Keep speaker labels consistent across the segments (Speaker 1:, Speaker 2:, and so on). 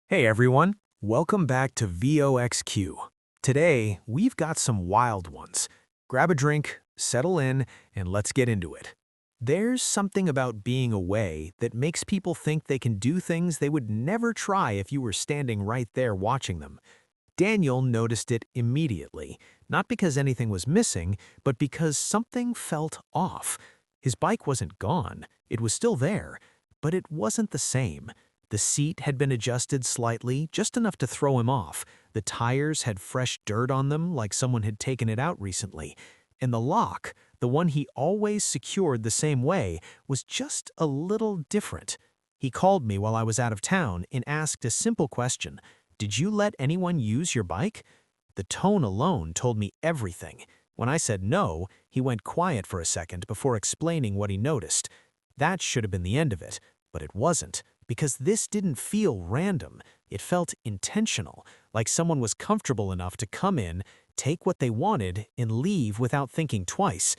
Speaker 1: Hey everyone, welcome back to VoxQueue. Today, we've got some wild ones. Grab a drink, settle in, and let's get into it. There's something about being away that makes people think they can do things they would never try if you were standing right there watching them. Daniel noticed it immediately, not because anything was missing, but because something felt off. His bike wasn't gone, it was still there, but it wasn't the same. The seat had been adjusted slightly, just enough to throw him off. The tires had fresh dirt on them, like someone had taken it out recently. And the lock, the one he always secured the same way, was just a little different. He called me while I was out of town and asked a simple question. Did you let anyone use your bike? The tone alone told me everything. When I said no, he went quiet for a second before explaining what he noticed. That should have been the end of it, but it wasn't. Because this didn't feel random. It felt intentional, like someone was comfortable enough to come in, take what they wanted, and leave without thinking twice.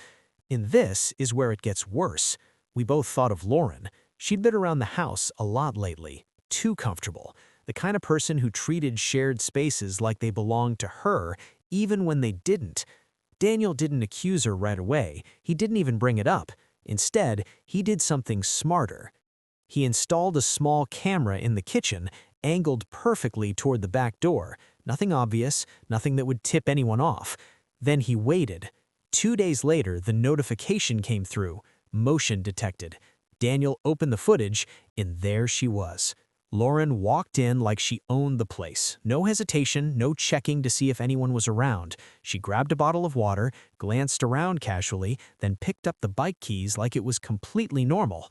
Speaker 1: And this is where it gets worse. We both thought of Lauren. She'd been around the house a lot lately. Too comfortable. The kind of person who treated shared spaces like they belonged to her, even when they didn't. Daniel didn't accuse her right away. He didn't even bring it up. Instead, he did something smarter. He installed a small camera in the kitchen, angled perfectly toward the back door. Nothing obvious, nothing that would tip anyone off. Then he waited. 2 days later, the notification came through. Motion detected. Daniel opened the footage, and there she was. Lauren walked in like she owned the place. No hesitation, no checking to see if anyone was around. She grabbed a bottle of water, glanced around casually, then picked up the bike keys like it was completely normal.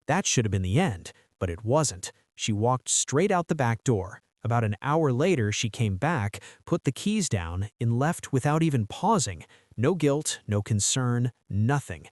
Speaker 1: That should have been the end, but it wasn't. She walked straight out the back door. About an hour later, she came back, put the keys down, and left without even pausing. No guilt, no concern, nothing.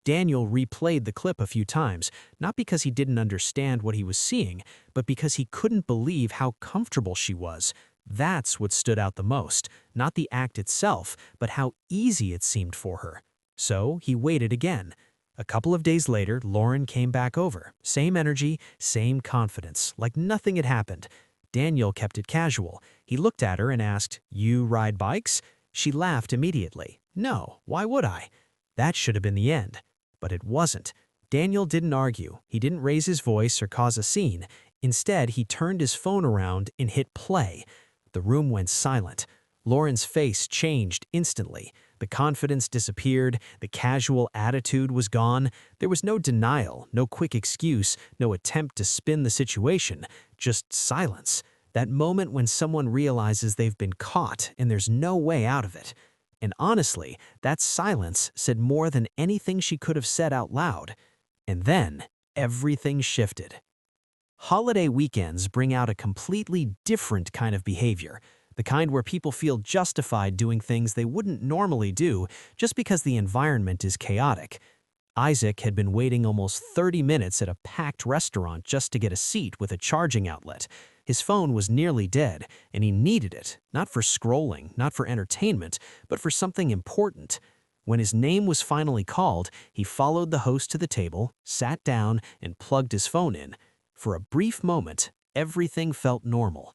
Speaker 1: Daniel replayed the clip a few times, not because he didn't understand what he was seeing, but because he couldn't believe how comfortable she was. That's what stood out the most, not the act itself, but how easy it seemed for her. So he waited again. A couple of days later, Lauren came back over. Same energy, same confidence, like nothing had happened. Daniel kept it casual. He looked at her and asked, "You ride bikes?" She laughed immediately. "No, why would I?" That should have been the end. But it wasn't. Daniel didn't argue. He didn't raise his voice or cause a scene. Instead, he turned his phone around and hit play. The room went silent. Lauren's face changed instantly. The confidence disappeared, the casual attitude was gone. There was no denial, no quick excuse, no attempt to spin the situation, just silence. That moment when someone realizes they've been caught and there's no way out of it. And honestly, that silence said more than anything she could have said out loud. And then, everything shifted. Holiday weekends bring out a completely different kind of behavior. The kind where people feel justified doing things they wouldn't normally do just because the environment is chaotic. Isaac had been waiting almost 30 minutes at a packed restaurant just to get a seat with a charging outlet. His phone was nearly dead, and he needed it, not for scrolling, not for entertainment, but for something important. When his name was finally called, he followed the host to the table, sat down, and plugged his phone in. For a brief moment, everything felt normal.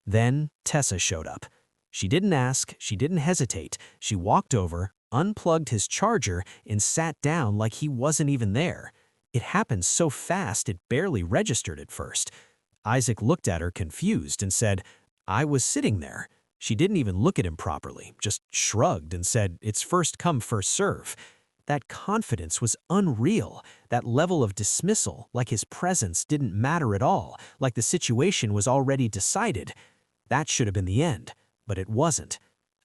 Speaker 1: Then Tessa showed up. She didn't ask, she didn't hesitate. She walked over, unplugged his charger, and sat down like he wasn't even there. It happened so fast it barely registered at first. Isaac looked at her confused and said, "I was sitting there." She didn't even look at him properly, just shrugged and said, "It's first come, first serve." That confidence was unreal, that level of dismissal, like his presence didn't matter at all, like the situation was already decided. That should have been the end, but it wasn't.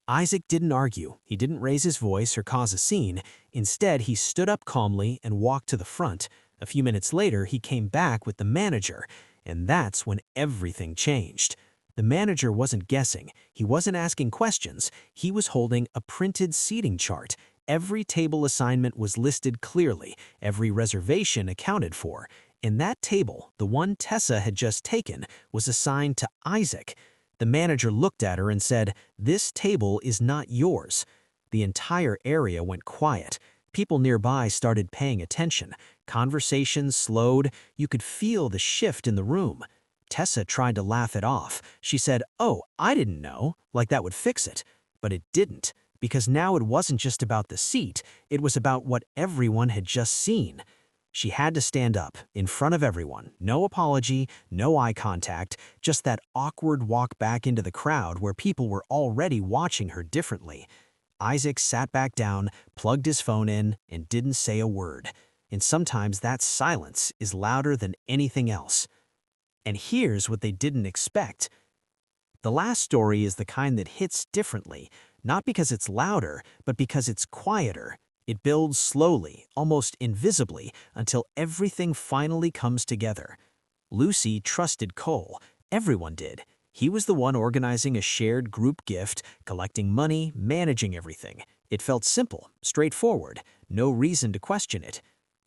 Speaker 1: Isaac didn't argue, he didn't raise his voice or cause a scene. Instead, he stood up calmly and walked to the front. A few minutes later, he came back with the manager, and that's when everything changed. The manager wasn't guessing, he wasn't asking questions, he was holding a printed seating chart. Every table assignment was listed clearly, every reservation accounted for. And that table, the one Tessa had just taken, was assigned to Isaac. The manager looked at her and said, "This table is not yours." The entire area went quiet. People nearby started paying attention. Conversations slowed. You could feel the shift in the room.
Speaker 2: Tessa tried to laugh it off. She said, "Oh, I didn't know," like that would fix it. But it didn't, because now it wasn't just about the seat, it was about what everyone had just seen. She had to stand up, in front of everyone. No apology, no eye contact, just that awkward walk back into the crowd where people were already watching her differently. Isaac sat back down, plugged his phone in, and didn't say a word. And sometimes that silence is louder than anything else. And here's what they didn't expect. The last story is the kind that hits differently, not because it's louder, but because it's quieter. It builds slowly, almost invisibly, until everything finally comes together. Lucy trusted Cole. Everyone did. He was the one organizing a shared group gift, collecting money, managing everything. It felt simple, straightforward, no reason to question it.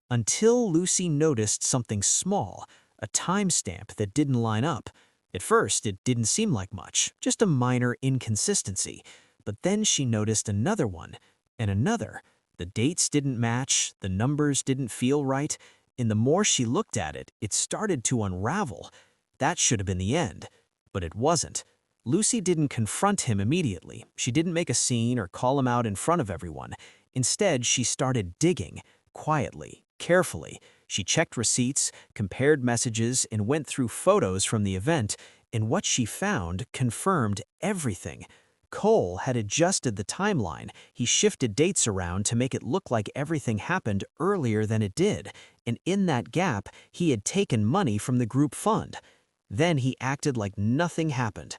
Speaker 2: Until Lucy noticed something small, a timestamp that didn't line up. At first, it didn't seem like much, just a minor inconsistency. But then she noticed another one, and another. The dates didn't match, the numbers didn't feel right, and the more she looked at it, it started to unravel. That should have been the end, but it wasn't. Lucy didn't confront him immediately. She didn't make a scene or call him out in front of everyone. Instead, she started digging, quietly, carefully. She checked receipts, compared messages, and went through photos from the event, and what she found confirmed everything. Cole had adjusted the timeline. He shifted dates around to make it look like everything happened earlier than it did, and in that gap, he had taken money from the group fund. Then he acted like nothing happened.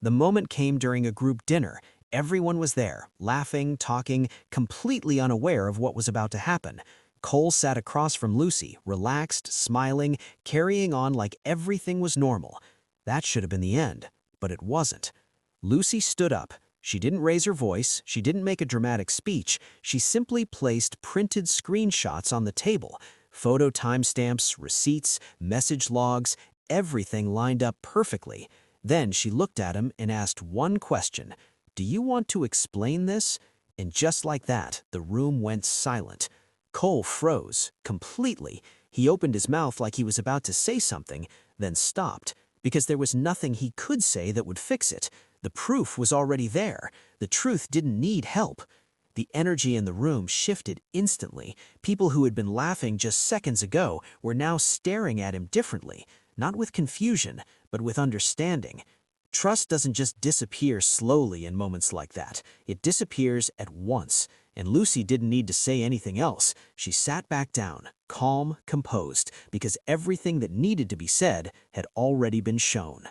Speaker 2: The moment came during a group dinner. Everyone was there, laughing, talking, completely unaware of what was about to happen. Cole sat across from Lucy, relaxed, smiling, carrying on like everything was normal. That should have been the end, but it wasn't. Lucy stood up. She didn't raise her voice, she didn't make a dramatic speech, she simply placed printed screenshots on the table. Photo timestamps, receipts, message logs, everything lined up perfectly. Then she looked at him and asked one question. "Do you want to explain this?" And just like that, the room went silent. Cole froze, completely. He opened his mouth like he was about to say something, then stopped, because there was nothing he could say that would fix it. The proof was already there. The truth didn't need help. The energy in the room shifted instantly. People who had been laughing just seconds ago were now staring at him differently, not with confusion, but with understanding. Trust doesn't just disappear slowly in moments like that. It disappears at once. And Lucy didn't need to say anything else. She sat back down, calm, composed, because everything that needed to be said had already been shown.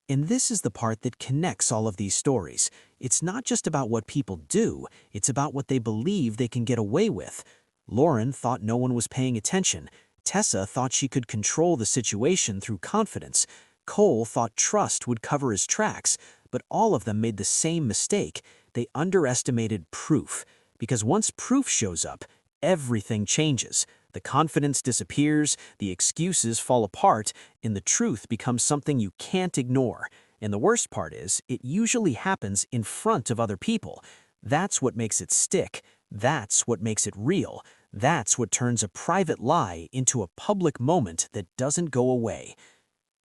Speaker 2: And this is the part that connects all of these stories. It's not just about what people do, it's about what they believe they can get away with. Lauren thought no one was paying attention. Tessa thought she could control the situation through confidence. Cole thought trust would cover his tracks, but all of them made the same mistake. They underestimated proof. Because once proof shows up, everything changes. The confidence disappears, the excuses fall apart, and the truth becomes something you can't ignore. And the worst part is, it usually happens in front of other people. That's what makes it stick. That's what makes it real. That's what turns a private lie into a public moment that doesn't go away.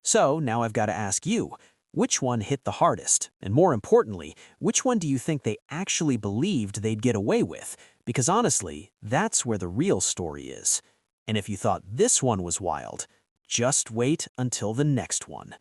Speaker 2: So now I've got to ask you, which one hit the hardest? And more importantly, which one do you think they actually believed they'd get away with? Because honestly, that's where the real story is. And if you thought this one was wild, just wait until the next one.